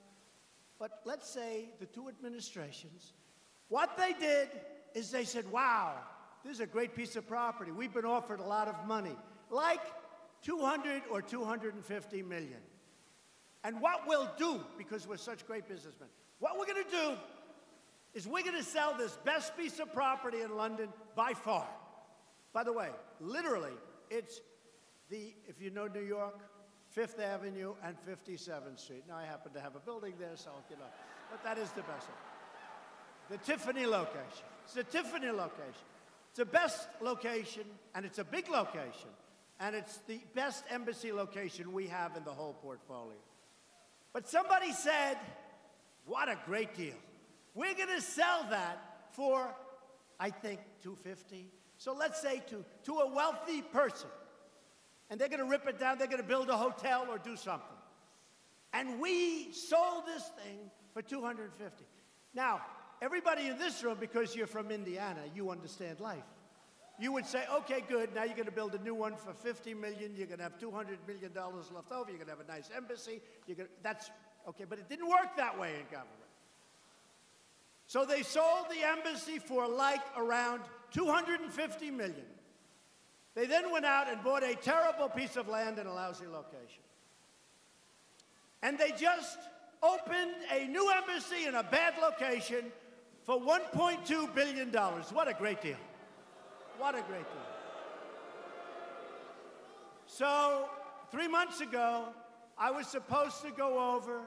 B: But let's say the two administrations, what they did is they said, wow, this is a great piece of property. We've been offered a lot of money, like 200 or 250 million. And what we'll do, because we're such great businessmen, what we're going to do is we're going to sell this best piece of property in London by far. By the way, literally, it's if you know New York, 5th Avenue and 57th Street. Now, I happen to have a building there, so, you know, but that is the best one. The Tiffany location. It's the Tiffany location. It's the best location, and it's a big location, and it's the best embassy location we have in the whole portfolio. But somebody said, What a great deal. We're going to sell that for, I think, $250. So let's say to a wealthy person. And they're going to rip it down. They're going to build a hotel or do something. And we sold this thing for $250. Now, everybody in this room, because you're from Indiana, you understand life. You would say, okay, good, now you're going to build a new one for $50 million, you're going to have $200 million left over, you're going to have a nice embassy, that's, okay, but it didn't work that way in government. So they sold the embassy for like around $250 million. They then went out and bought a terrible piece of land in a lousy location. And they just opened a new embassy in a bad location for $1.2 billion. What a great deal. What a great deal. So 3 months ago, I was supposed to go over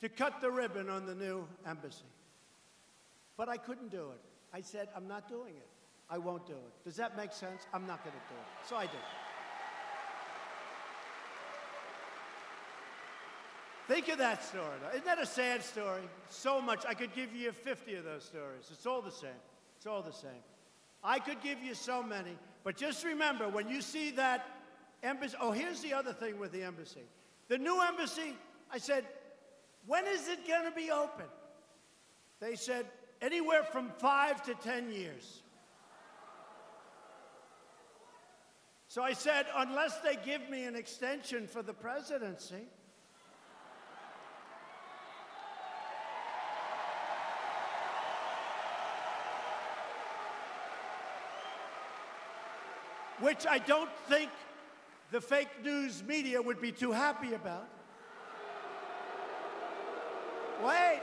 B: to cut the ribbon on the new embassy. But I couldn't do it. I said, I'm not doing it. I won't do it. Does that make sense? I'm not going to do it. So I did. Think of that story. Isn't that a sad story? So much. I could give you 50 of those stories. It's all the same. It's all the same. I could give you so many, but just remember, when you see that embassy, oh, here's the other thing with the embassy. The new embassy, I said, when is it going to be open? They said, anywhere from 5 to 10 years. So I said, unless they give me an extension for the presidency. Which I don't think the fake news media would be too happy about. Wait.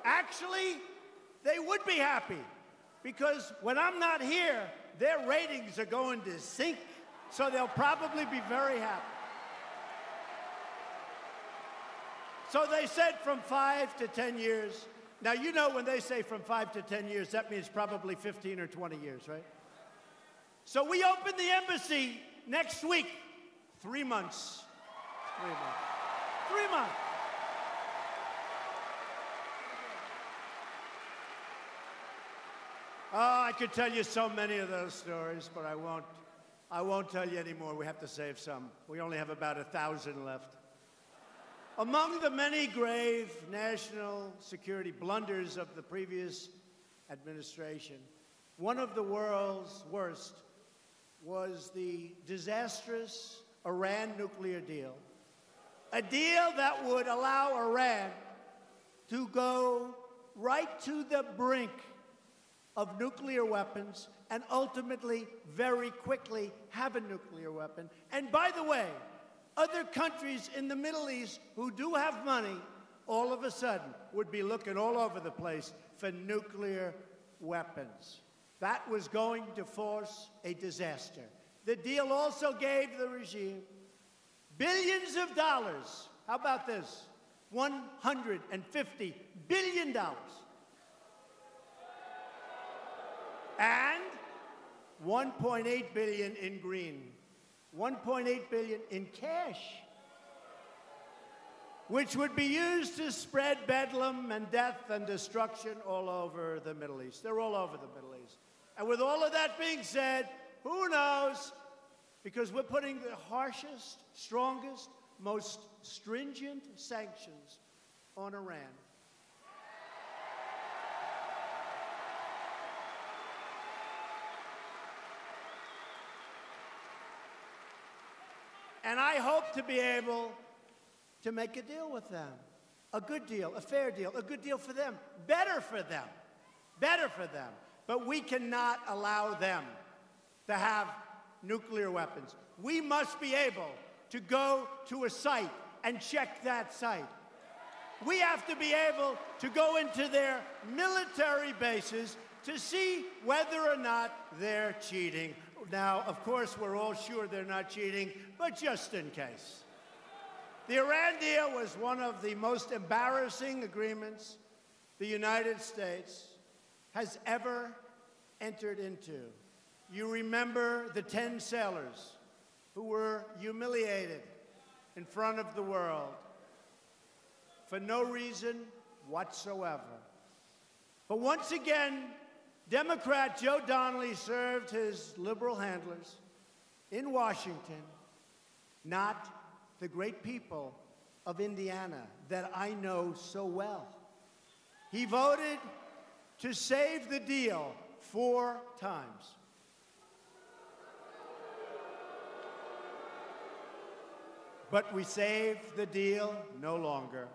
B: Actually, they would be happy, because when I'm not here, their ratings are going to sink, so they'll probably be very happy. So they said from 5 to 10 years. Now, you know when they say from 5 to 10 years, that means probably 15 or 20 years, right? So we open the embassy next week. 3 months. 3 months. 3 months. Oh, I could tell you so many of those stories, but I won't. I won't tell you anymore. We have to save some. We only have about 1,000 left. Among the many grave national security blunders of the previous administration, one of the world's worst was the disastrous Iran nuclear deal. A deal that would allow Iran to go right to the brink of nuclear weapons and ultimately, very quickly, have a nuclear weapon. And by the way, other countries in the Middle East who do have money, all of a sudden, would be looking all over the place for nuclear weapons. That was going to force a disaster. The deal also gave the regime billions of dollars. How about this? $150 billion. And $1.8 billion in green. $1.8 billion in cash, which would be used to spread bedlam and death and destruction all over the Middle East. They're all over the Middle East. And with all of that being said, who knows? Because we're putting the harshest, strongest, most stringent sanctions on Iran. And I hope to be able to make a deal with them. A good deal, a fair deal, a good deal for them, better for them, better for them. But we cannot allow them to have nuclear weapons. We must be able to go to a site and check that site. We have to be able to go into their military bases to see whether or not they're cheating. Now, of course, we're all sure they're not cheating, but just in case. The Iran deal was one of the most embarrassing agreements the United States has ever entered into. You remember the 10 sailors who were humiliated in front of the world. for no reason whatsoever. But once again, Democrat Joe Donnelly served his liberal handlers in Washington, not the great people of Indiana that I know so well. He voted to save the deal 4 times. But we saved the deal no longer.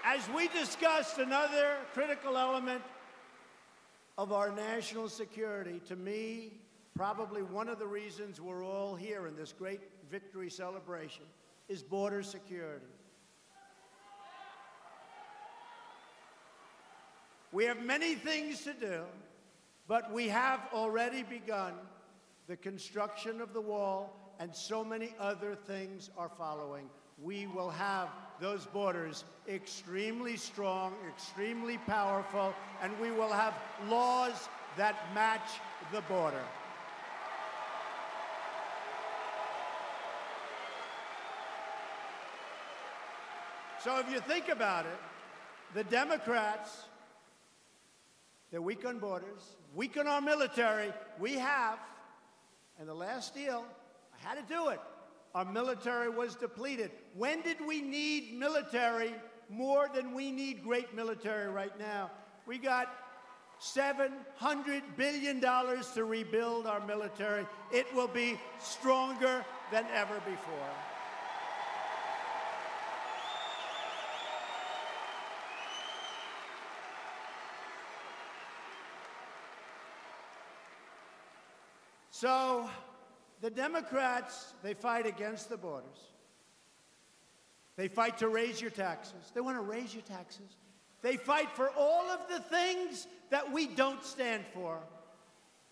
B: As we discussed another critical element of our national security, to me, probably one of the reasons we're all here in this great victory celebration is border security. We have many things to do, but we have already begun the construction of the wall, and so many other things are following. We will have those borders extremely strong, extremely powerful, and we will have laws that match the border. So if you think about it, the Democrats, they're weak on borders, weak on our military. We have, and the last deal, I had to do it. Our military was depleted. When did we need military more than we need great military right now? We got $700 billion to rebuild our military. It will be stronger than ever before. So the Democrats, they fight against the borders. They fight to raise your taxes. They want to raise your taxes. They fight for all of the things that we don't stand for.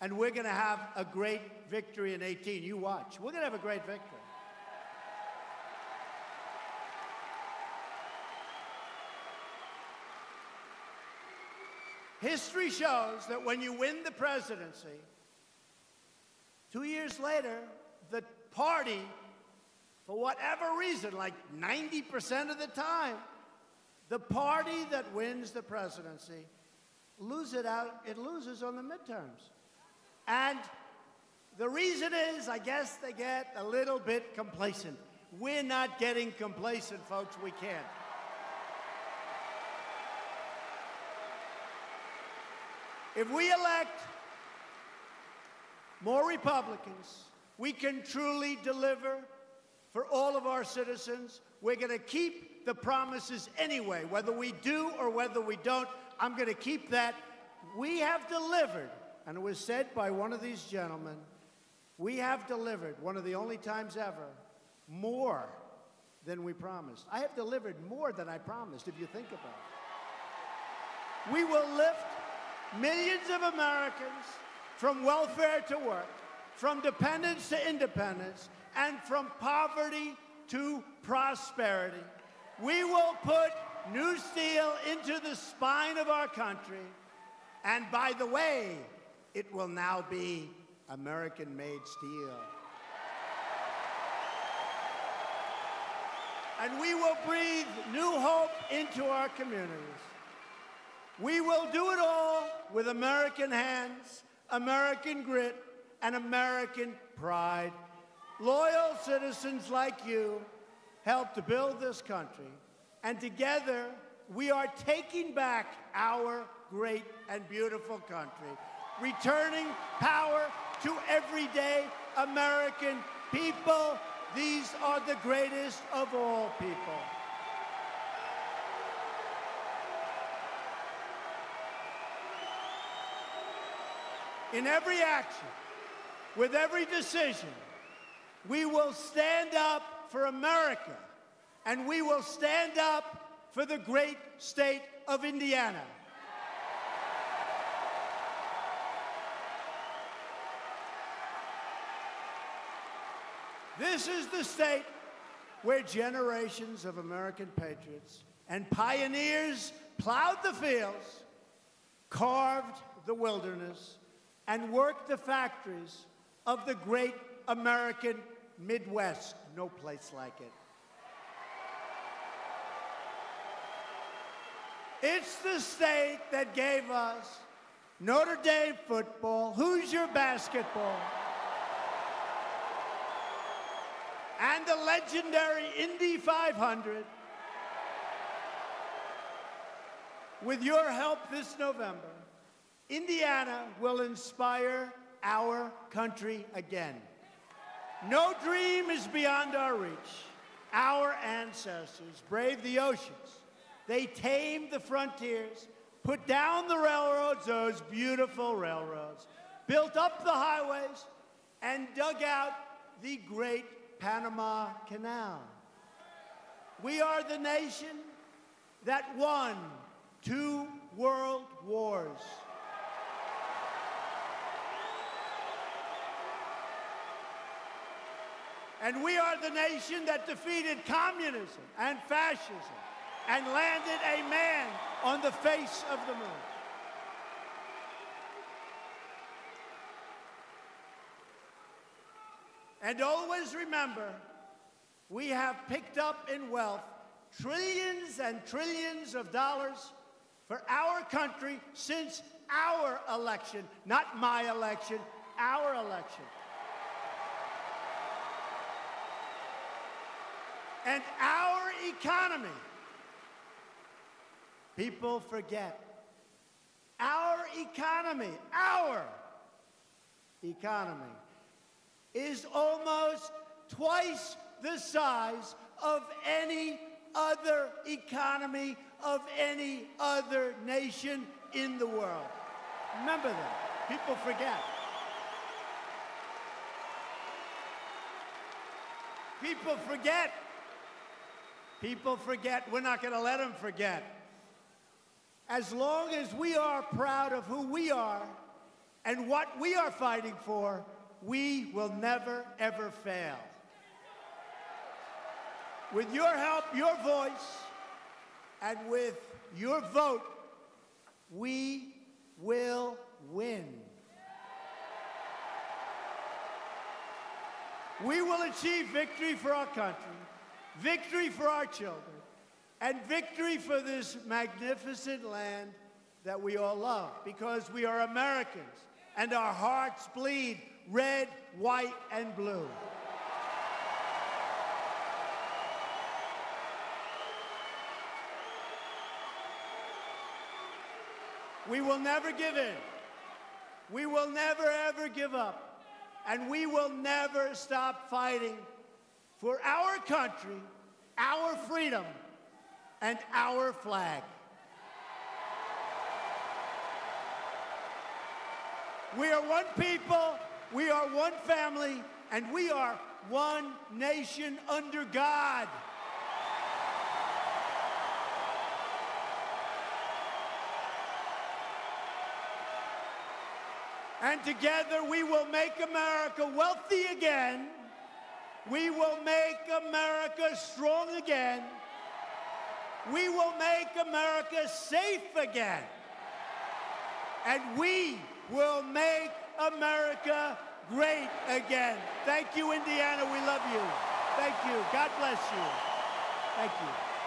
B: And we're going to have a great victory in 18. You watch. We're going to have a great victory. History shows that when you win the presidency, 2 years later, the party, for whatever reason, like 90% of the time, the party that wins the presidency loses on the midterms. And the reason is, I guess they get a little bit complacent. We're not getting complacent, folks. We can't. If we elect more Republicans, we can truly deliver for all of our citizens. We're going to keep the promises anyway, whether we do or whether we don't. I'm going to keep that. We have delivered, and it was said by one of these gentlemen, we have delivered, one of the only times ever, more than we promised. I have delivered more than I promised, if you think about it. We will lift millions of Americans from welfare to work, from dependence to independence, and from poverty to prosperity. We will put new steel into the spine of our country, and by the way, it will now be American-made steel. And we will breathe new hope into our communities. We will do it all with American hands, American grit, and American pride. Loyal citizens like you helped to build this country, and together we are taking back our great and beautiful country, returning power to everyday American people. These are the greatest of all people. In every action, with every decision, we will stand up for America, and we will stand up for the great state of Indiana. This is the state where generations of American patriots and pioneers plowed the fields, carved the wilderness, and worked the factories of the great American Midwest, no place like it. It's the state that gave us Notre Dame football, Hoosier basketball, and the legendary Indy 500. With your help this November, Indiana will inspire our country again. No dream is beyond our reach. Our ancestors braved the oceans. They tamed the frontiers, put down the railroads, those beautiful railroads, built up the highways, and dug out the great Panama Canal. We are the nation that won 2 world wars. And we are the nation that defeated communism and fascism and landed a man on the face of the moon. And always remember, we have picked up in wealth trillions and trillions of dollars for our country since our election, not my election, our election. And our economy, people forget, our economy is almost twice the size of any other economy of any other nation in the world. Remember that. People forget. People forget. People forget. We're not going to let them forget. As long as we are proud of who we are and what we are fighting for, we will never, ever fail. With your help, your voice, and with your vote, we will win. We will achieve victory for our country, victory for our children, and victory for this magnificent land that we all love, because we are Americans, and our hearts bleed red, white, and blue. We will never give in. We will never, ever give up. And we will never stop fighting for our country, our freedom, and our flag. We are one people, we are one family, and we are one nation under God. And together we will make America wealthy again. We will make America strong again. We will make America safe again. And we will make America great again. Thank you, Indiana. We love you. Thank you. God bless you. Thank you.